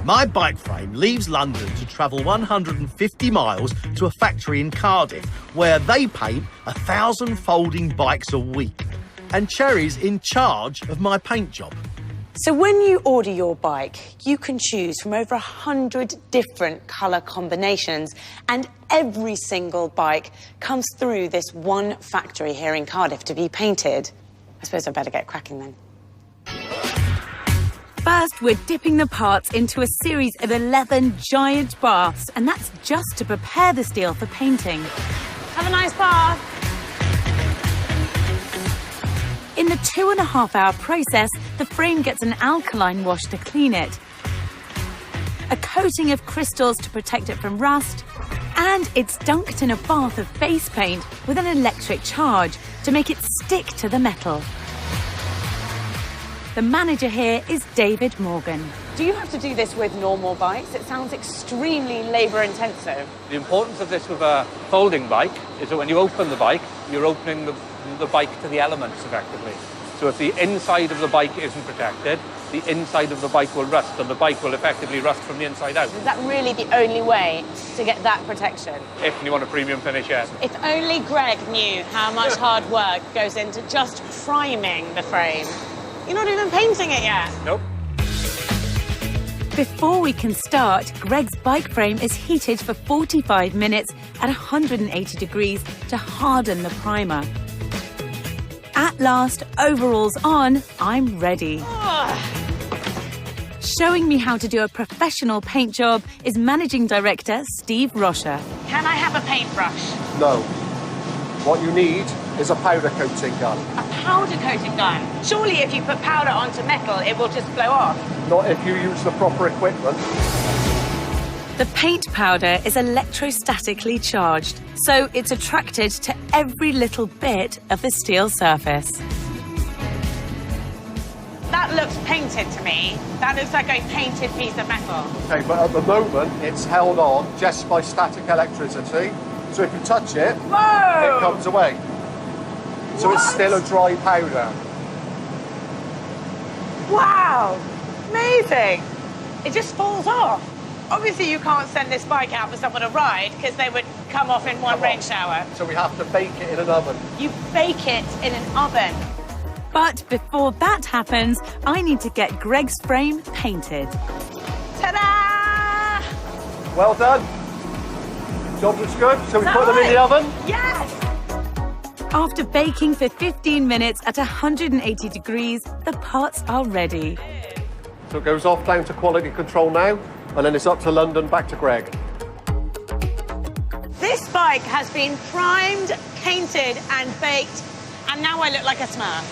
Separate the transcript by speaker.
Speaker 1: My bike frame leaves London to travel 150 miles to a factory in Cardiff, where they paint 1,000 folding bikes a week. And Cherry's in charge of my paint job.
Speaker 2: So when you order your bike, you can choose from over 100 different colour combinations, and every single bike comes through this one factory here in Cardiff to be painted. I suppose I better get cracking then.
Speaker 3: First, we're dipping the parts into a series of 11 giant baths, and that's just to prepare the steel for painting.
Speaker 2: Have a nice bath.
Speaker 3: In the 2.5-hour process, the frame gets an alkaline wash to clean it, a coating of crystals to protect it from rust, and it's dunked in a bath of face paint with an electric charge to make it stick to the metal. The manager here is David Morgan.
Speaker 2: Do you have to do this with normal bikes? It sounds extremely labour-intensive.
Speaker 4: The importance of this with a folding bike is that when you open the bike, you're opening the bike to the elements, effectively. So if the inside of the bike isn't protected, the inside of the bike will rust, and the bike will effectively rust from the inside out.
Speaker 2: Is that really the only way to get that protection?
Speaker 4: If you want a premium finish, yes.
Speaker 2: If only Greg knew how much hard work goes into just priming the frame. You're not even painting it yet.
Speaker 4: Nope.
Speaker 3: Before we can start, Greg's bike frame is heated for 45 minutes at 180 degrees to harden the primer. At last, overalls on, I'm ready. Showing me how to do a professional paint job is Managing Director Steve Rosher.
Speaker 2: Can I have a paintbrush?
Speaker 5: No. What you need is a powder coating gun.
Speaker 2: A powder coating gun? Surely if you put powder onto metal, it will just blow off.
Speaker 5: Not if you use the proper equipment.
Speaker 3: The paint powder is electrostatically charged, so it's attracted to every little bit of the steel surface.
Speaker 2: That looks painted to me. That looks like a painted piece of metal.
Speaker 5: Okay, but at the moment, it's held on just by static electricity. So if you touch it,
Speaker 2: Whoa!
Speaker 5: it comes away. So it's still a dry powder.
Speaker 2: Wow! Amazing! It just falls off. Obviously, you can't send this bike out for someone to ride because they would come off in one rain shower.
Speaker 5: So we have to bake it in an oven.
Speaker 2: You bake it in an oven.
Speaker 3: But before that happens, I need to get Greg's frame painted.
Speaker 2: Ta-da!
Speaker 5: Well done. Job looks good. So we put them in the oven?
Speaker 2: Yes!
Speaker 3: After baking for 15 minutes at 180 degrees, the parts are ready.
Speaker 5: So it goes off down to quality control now, and then it's up to London, back to Greg.
Speaker 2: This bike has been primed, painted and baked, and now I look like a smurf.